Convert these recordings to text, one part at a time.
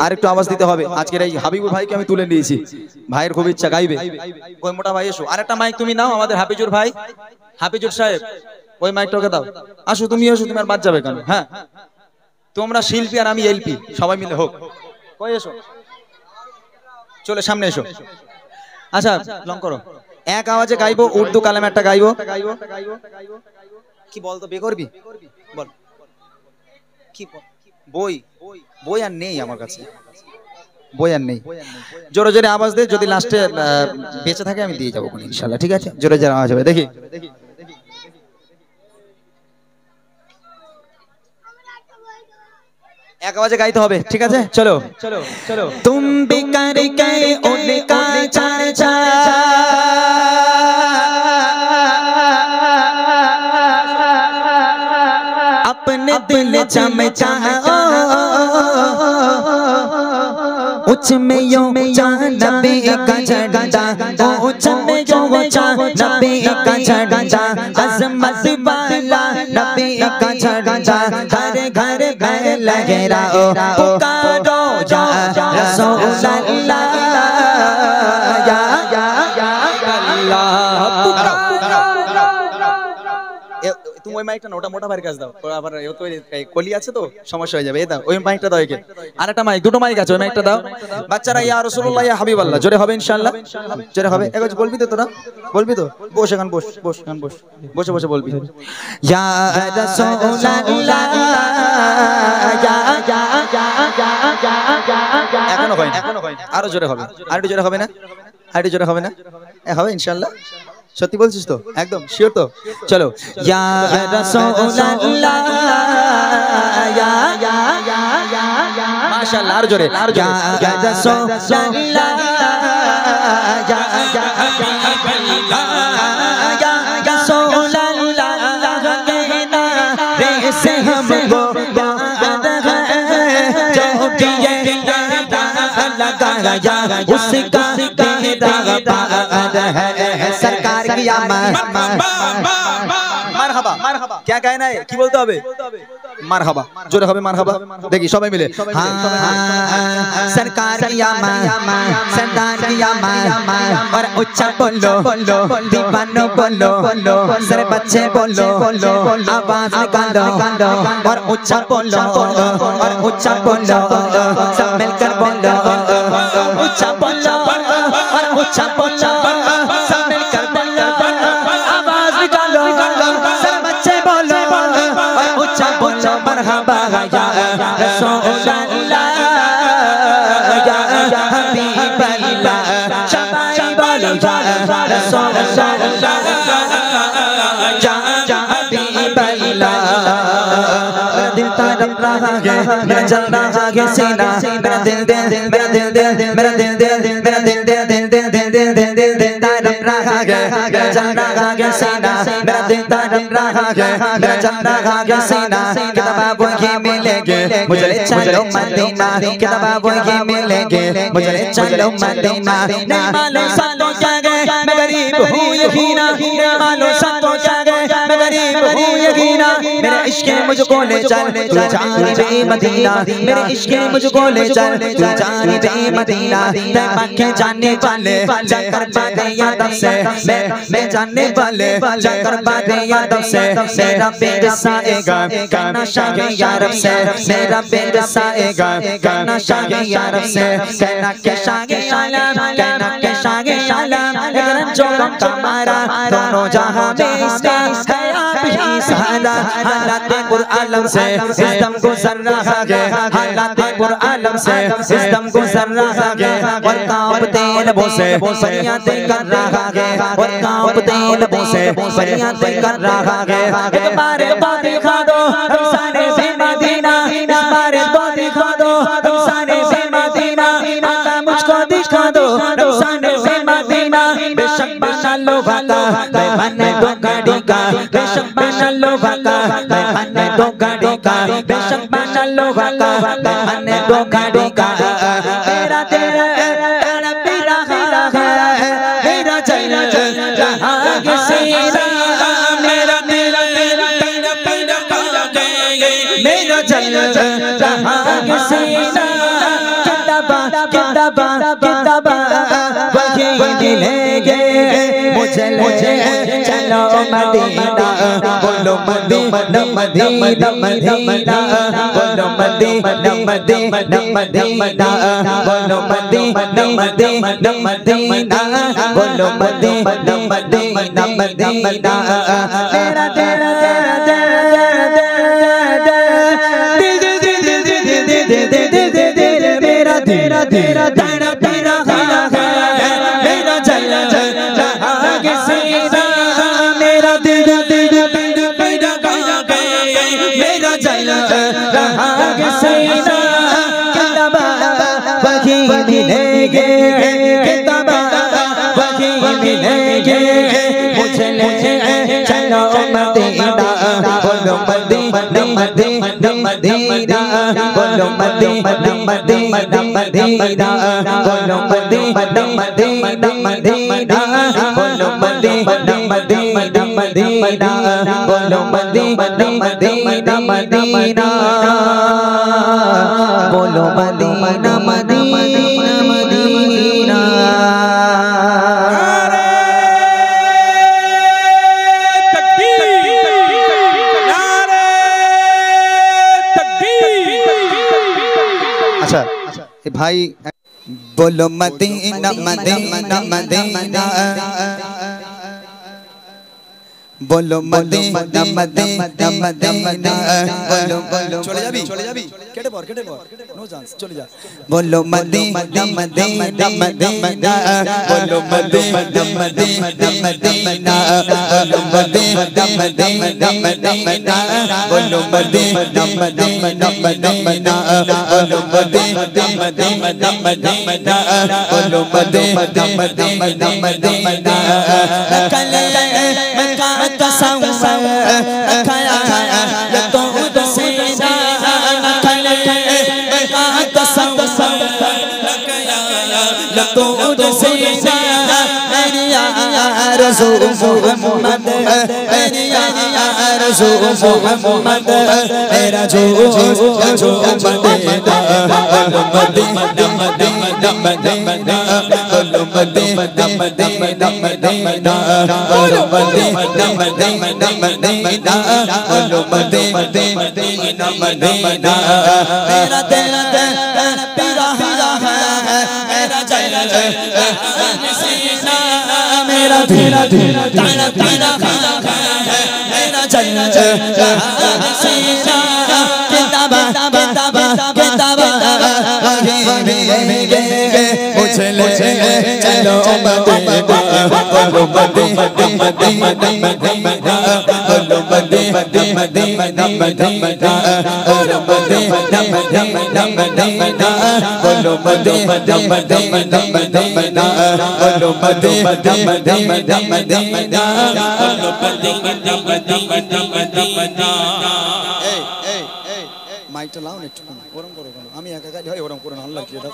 আর একটু আওয়াজ দিতে হবে। আজকের এই হাবিবুর ভাইকে আমি তুলে নিয়েছি, ভাইয়ের খুব ইচ্ছা গাইবে। ওই মোটা ভাই এসো, আরেকটা মাইক তুমি নাও, আমাদের হাফিজুর ভাই, হাফিজুর সাহেব ওই মাইকটাকে দাও। আসো তুমি, এসো, তুমি আর বাদ যাবে কেন? হ্যাঁ, তোমরা শিল্পী আর আমি এলপি, সবাই মিলে হোক। কই এসো, চলে সামনে এসো। আচ্ছা লং করো, এক আওয়াজে গাইবো, উর্দু কালাম একটা গাইবো। কি বলতো বে করবি, বল কি বই, বই আর নেই আমার কাছে, বই আর নেই। জোরে জোরে আওয়াজ দে, যদি লাস্টে বেঁচে থাকে আমি দিয়ে যাবো ইনশাআল্লাহ, ঠিক আছে? জোরে জোরে আওয়াজ হবে, দেখি। এক আওয়াজে গাইতে হবে, ঠিক আছে? চলো চলো চলো। তুম বিকার কে উনকা চাচা, अपने दिल चमचाओ, उच में यो नबी का झंडा, उच में यो नबी का झंडा, अज़मत वाला नबी का झंडा, घर घर घर लहराओ, पुकारो या रसूल अल्लाह, या अल्लाह पुकारो। তুমি ওই মাইকটা ওটা মোটা ভাইয়ের কাছে দাও, আবার এও তো কলি আছে তো সমস্যা হয়ে যাবে। এই দাও, ওই মাইকটা দাও একে। আরেকটা মাইক, দুটো মাইক আছে, ওই মাইকটা দাও। বাচ্চারা ইয়া রাসূলুল্লাহ ইয়া হাবিবাল্লাহ জোরে হবে ইনশাআল্লাহ, জোরে হবে। একবার বলবি তো তোরা, বলবি তো? বস এখান, বস বস এখান, বস, বসে বসে বলবি ইয়া রাসূলুল্লাহ, ইয়া এখনো হয়, এখনো হয়, আরো জোরে হবে, আরেকটু জোরে হবে না? আরেকটু জোরে হবে না? হবে ইনশাআল্লাহ, সত্যি বলছিস তো? একদম শিওর তো? চলো ইয়া রাসূলুল্লাহ, ইয়া মাশাআল্লাহ, আর জোরে ইয়া রাসূলুল্লাহ, ইয়া রাসূলুল্লাহ, कहना रे से हमको याद है, जो किए लगाया उसका तेरा पार है, सरकार की মারহাবা। মারহাবা क्या कहना है, কি বলতে হবে? মারহাবা, জোরে হবে মারহাবা, দেখি সবাই মিলে। सरकार की सरदार की और उच्चा बोलो, दीवानो बोलो, सर बच्चे बोलो, आवाज निकालो और उच्चा बोलो, और उच्चा बोलो, सब मिलकर बोलो, उच्चा बोलो और उच्चा बोलो, सब मिलकर बोलो, आवाज निकालो, सब बच्चे बोलो और उच्चा बोलो, मरहबा या रसूलल्लाह, या हबीबल्लाह, शबाई बोलो या रसूलल्लाह, या हबीबल्लाह। मेरा दिल तड़प रहा है, मेरा जल रहा है सीना, मेरा दिल मेरा दिल मेरा दिल मेरा दिल तड़प रहा है, मेरा जल रहा है सीना, मेरा दिल तड़प रहा है, मेरा जल रहा है सीना। किताब वही मिलेंगे मुझे ले चलो मदीना, किताब वही मिलेंगे मुझे ले चलो मदीना। नहीं मालूम सातों क्या गए, मैं गरीब हूँ यकीना, नहीं मालूम सातों क्या गए, मैं गरीब हूँ यकीना। मेरे इश्क मुझको ले चल, तू जानिबे मदीना, मेरे इश्क मुझको ले चल, तू जानिबे मदीना। मैं मक्के जाने वाले जाकर बातें यादव से, मैं जानने वाले जाकर बातें यादव से। मेरा पेट साएगा कहना शाहे यारब से, मेरा पेट साएगा कहना शाहे यारब से। कहना के शाहे आलम, कहना के शाहे आलम, करम जो गम का मारा दोनों जहां में इसका है आप ही सहारा। हालात पुर आलम से इस दम गुजर रहा है, हालात पुर आलम से इस दम गुजर रहा है। और कांपते लबों से फरियादें कर रहा है, और कांपते लबों से फरियादें कर रहा है। एक बार तो दिखा दो सारे से मदीना, एक बार तो दिखा दो सारे से मदीना, आका मुझको दिखा दो सारे से मदीना। बेशक बना लोहा का मैं बने दो गाड़ी का, बेशक बना लोहा का मैं बने दो गाड़ी का, बेशक बना लोहा का मैं बने दो गाड़ी का। मेरा तेरा मेरा है, मेरा चल रहा है सीना, मेरा तेरा मेरा चल रहा है सीना, किताबा किताबा वही मिलेंगे मुझे चलो मदीना बोलो मदीना मदीना मदीना बोलो मदीना मदीना मदीना बोलो मदीना मदीना मदीना बोलो मदीना मदीना मदीना तेरा तेरा तेरा तेरा तेरा तेरा तेरा मेरा चला आगे सीधा मेरा तेरा तेरा तेरा मेरा चला आगे सीधा किताबा वही मिलेंगे किताबा वही मिलेंगे मुझे चलो मदीना बोलो मदीना मदीना मदीना बोलो मदीना मदीना मदीना बोलो मदीना मदीना मदीना बोलो मदीना मदीना मदीना बोलो मदीना मदीना मदीना बोलो मदीना मदीना मदीना भाई बोलो मदीना मदीना मदीना बोलो मदीना मदीना मदीना बोलो बोलो चले जाबी केटे पर नो चांस चले जा बोलो मदीना मदीना मदीना बोलो मदीना मदीना मदीना बोलो मदीना मदीना मदीना बोलो मदीना मदीना मदीना बोलो मदीना मदीना मदीना बोलो मदीना मदीना मदीना कले मक्का तसव्वुर रखाया ये तो उदसीना कले मक्का तसव्वुर रखाया ये तो उदसीना मेरिया रसूल मोहम्मद मेरिया रसूल मोहम्मद मेरा जो मदीना मदीना मदीना मदीना बोलो मदीना मदीना मदीना बोलो मदीना मदीना मदीना बोलो मदीना मदीना मेरा तेरा तेरा है मेरा जलल सीना मेरा तेरा तेरा तेरा मेरा जलल सीना किताबा किताबा किताबा मुझे चलो मदीना बोलो मदीना मदीना मदीना बोलो मदीना मदीना मदीना बोलो मदीना मदीना मदीना बोलो मदीना मदीना मदीना बोलो मदीना मदीना मदीना बोलो मदीना मदीना मदीना মাইকটা লাও না একটু ওরম করো কেন আমি একা গাইলে হয় ওরম করো না আল্লাহ কি এটা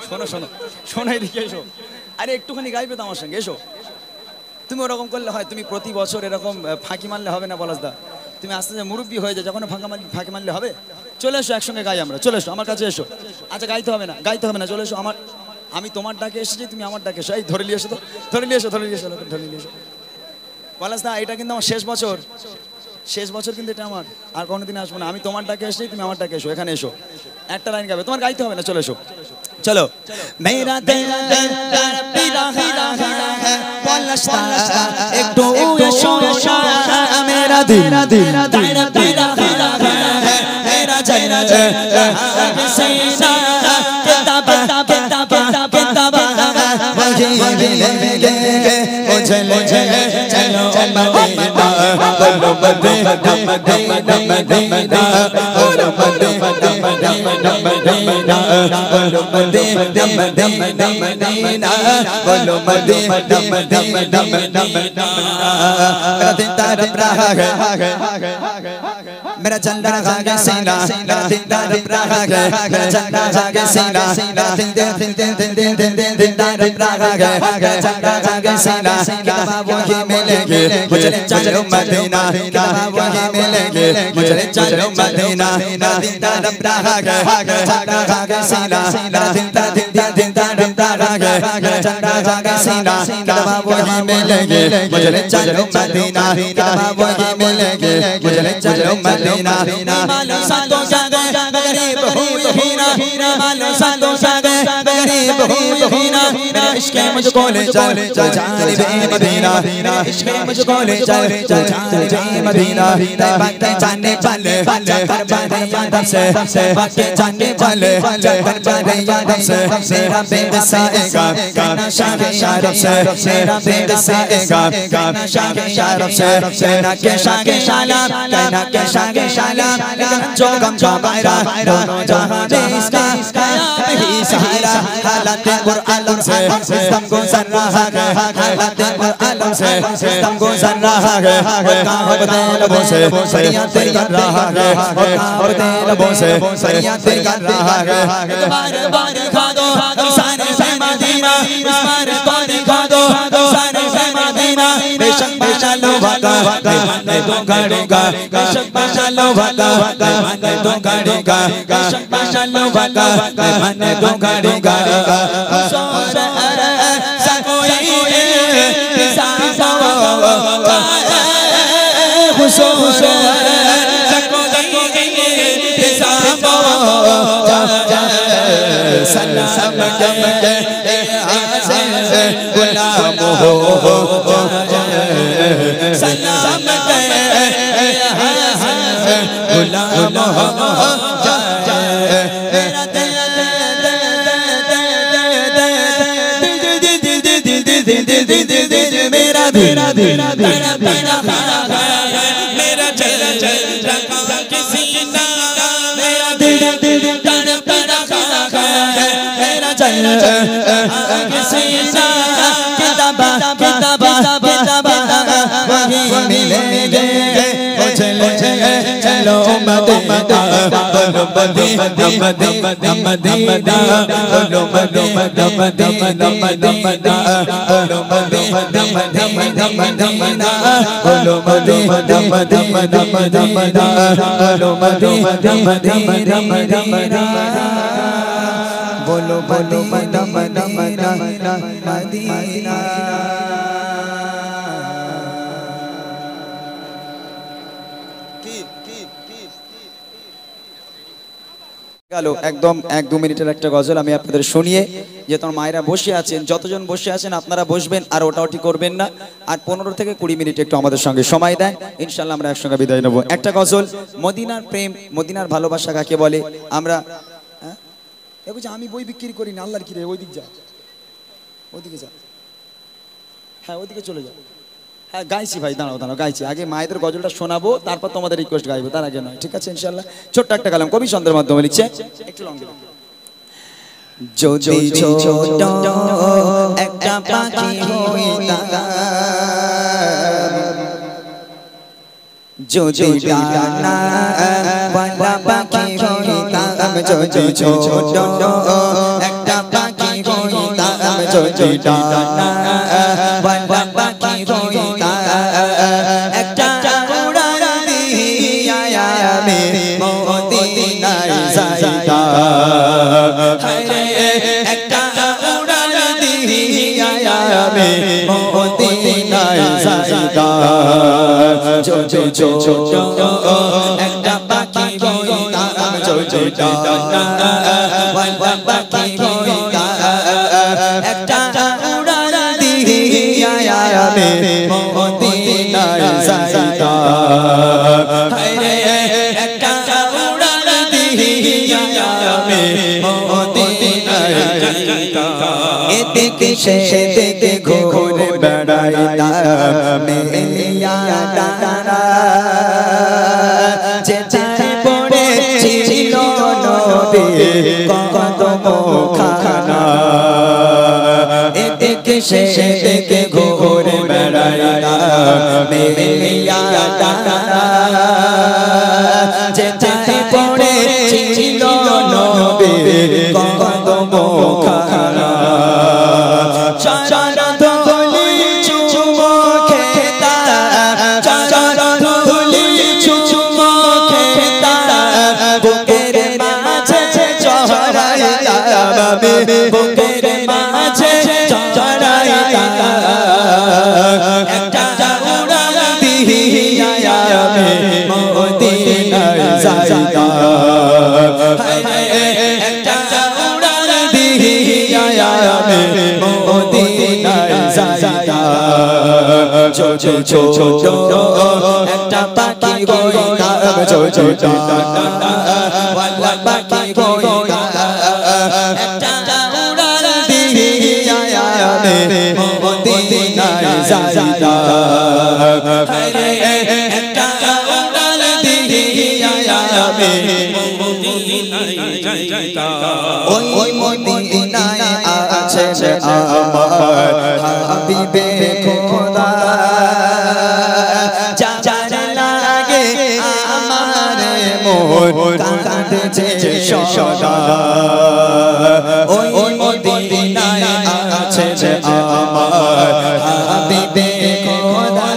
শোনো শোনো শোনো এদিকে এসো আরে একটুখানি গাইবে তো আমার সঙ্গে এসো তুমি ওরকম করলে হয় তুমি প্রতি বছর এরকম ফাঁকি মারলে হবে না পলাশদা তুমি আস্তে আস্তে মুরব্বী হয়ে যায় যখন ফাঁকি মারলে হবে চলে এসো একসঙ্গে গাই আমরা চলে এসো আমার কাছে এসো আচ্ছা গাইতে হবে না চলে এসো আমার আমি তোমার ডাকে এসেছি তুমি আমার ডাকে এসো এই ধরে নিয়ে এসো তো ধরে নিয়ে এসো পলাশদা এটা কিন্তু আমার শেষ বছর কিন্তু এটা আমার আর কোনোদিন আসবো না আমি তোমার ডাকে এসেছি তুমি আমার ডাকে এসো এখানে এসো একটা লাইন গাবে তোমার গাইতে হবে না চলে এসো চলো মেরা দিল পিরা है পলাশদা একটু এসো মেরা দিল পিরা है मेरा जलल सीना किताबा किताबा वही मिलेंगे मुझे चलो मदीना बोलो मदीना मदीना मदीना बोलो मदीना मदीना मदीना बोलो मदीना मदीना मदीना बोलो मदीना मदीना मदीना मेरा दिल तरफ रहा है मेरा चल रहा है सीना मेरा दिल तरफ रहा है मेरा चल रहा है सीना मेरा दिल तरफ रहा है मेरा चल रहा है सीना किताबा वही मिलेंगे मुझे चलो मदीना किताबा वही मिलेंगे मुझे चलो मदीना मेरा दिल तरफ रहा है मेरा चल रहा है सीना मेरा दिल दिया दिन तारा गे चंदा जागे सीना किताबा वही मिलेंगे मुझे चलो मदीना किताबा वही मिलेंगे मुझे चलो मदीना मालूम संतों जागे गरीब हूँ हीना मालूम संतों जागे गरीब हूँ हीना मेरे इश्क़ मुझको ले चल जाने बे मदीना इश्क़ मुझको ले चल जाने बे मदीना बातें जाने वाले कर बारे याद से बातें जाने वाले कर बारे याद से मेरा बेगसाएगा कहना शाह शारफ से मेरा बेगसाएगा कहना शाह शारफ से कहना के शाह शाला कहना के शाह शाला जो गम जो बायरा दोनों जहां में इसका ही सहारा हालत कुरान से सिस्टम को सर रहा है हालत कुरान से सिस्टम को सर रहा है कहां बदल से सरिया तेरी कर रहा है कहां बदल से सरिया तेरी कर रहा है बार बार खा दो सारे से मदीना बार बार खा दो सारे से मदीना बेशक माशाल्लाह वाका मैं तो गाड़ूंगा बेशक माशाल्लाह वाका मैं तो गाड़ूंगा बेशक माशाल्लाह वाका मैं तो गाड़ूंगा हुसूर सकोई हुसूर सलाम के गुलाम हो सलाम के गुलाम हो मेरा मेरा मेरा मेरा चल चल रखा किसी ना मेरा दिल दिल मेरा चल किसी ना किताबा किताबा किताबा वही मिलेंगे चलो चलो मदीना बोलो मदीना मदीना मदीना बोलो मदीना मदीना मदीना बोलो मदीना मदीना मदीना बोलो मदीना मदीना मदीना बोलो मदीना मदीना मदीना बोलो मदीना मदीना मदीना গেল একদম 1-2 মিনিটের একটা গজল আমি আপনাদের শুনিয়ে যে তোমার মায়েরা বসে আছেন যতজন বসে আছেন আপনারা বসবেন আর ওটাওটি করবেন না আর 15 থেকে 20 মিনিট একটু আমাদের সঙ্গে সময় দেন ইনশাআল্লাহ আমরা একসঙ্গে বিদায় নেব একটা গজল মদিনার প্রেম মদিনার ভালোবাসা কাকে বলে আমরা এই বুঝি আমি বই বিক্রি করি না আল্লাহর কি রে ওই দিক যা ওইদিকে যা হ্যাঁ ওইদিকে চলে যা হ্যাঁ গাইছি ভাই দাঁড়াও দাঁড়াও গাইছি আগে মায়েদের গজলটা শোনাবো তারপর তোমাদের রিকোয়েস্ট গাইবো তার আগে নয় ঠিক আছে ইনশাআল্লাহ ছোট্ট একটা কালাম কবি ছন্দের মাধ্যমে লিখছে একটু লং যদি ছোট একটা পাখি হইতাম যদি ডানা ওয়ালা পাখি হইতাম যদি ছোট একটা পাখি হইতাম যদি ডানা ওয়ালা পাখি হইতাম একটা উড়ান দিয়া আমি মদিনায় যাইতাম একটা উড়ান দিয়া আমি মদিনায় যাইতাম যদি ছোট একটা পাখি হইতাম যদি ডানা ওয়ালা পাখি হইতাম একটা উড়ান দিয়া আমি মদিনায় যাইতাম একটা উড়ান দিয়া আমি মদিনায় যাইতাম এদিকে সেদিকে ঘুরে বেড়াইতাম মেলিয়া ডানা যেতে পড়েছিল নবী কদমখানা এদিকে সেদিকে ঘুরে বেড়াইতাম মেলিয়া ডানা যেতে পড়েছিল নবী কদমখানা চরণ ধুলি চুমো খেতা চরণ ধুলি চুমো খেতা বুকের মাঝে চড়াইয়া আমি বুকের মাঝে চড়াইতা একটা উড়াল দিয়া আমি মদিনায় যাইতা একটা উড়াল দিয়া আমি মদিনায় যাইতা ছোট ছোট একটা পাখি হইতাম ছোট ওয়াল্লা পাখি হইতাম একটা উড়াল দিয়া আমি মদিনায় যাইতা একটা উড়াল দিয়া আমি মদিনায় যাইতা ওই মদিনায় আছে আমার হাবিবে খোদা যার লাগে আমার মন কাঁদছে সদা ওই মদিনায় আছে আমার হাবিবে খোদা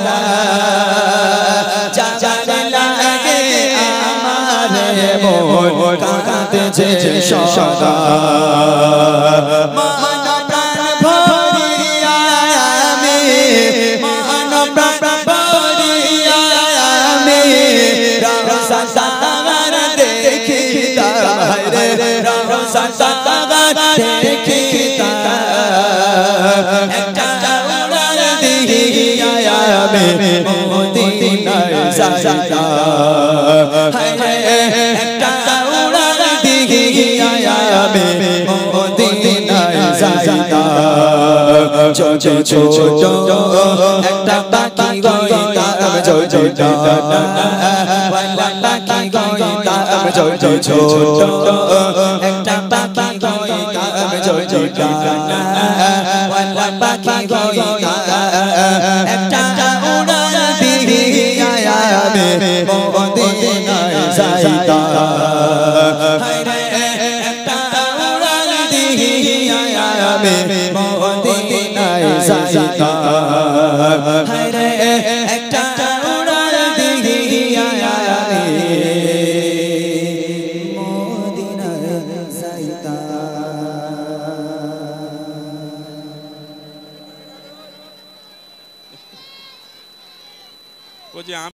যার লাগে আমার মন কাঁদছে সদা মদিনায় যাইতা একটা উড়াল দিয়া আমি মদিনায় যাইতা ছোট ছোট একটা পাখি হইতাম ছোট ওয়াল্লা পাখি হইতাম ছোট ছোট একটা পাখি হইতাম ছোট ওয়াল্লা পাখি হইতাম একটা উড়াল দিয়া আমি মদিনায় যাইতা একটা উড়াল দিয়া আমি মদিনায় যাইতা একটা উড়াল দিয়া আমি মদিনায় যাইতা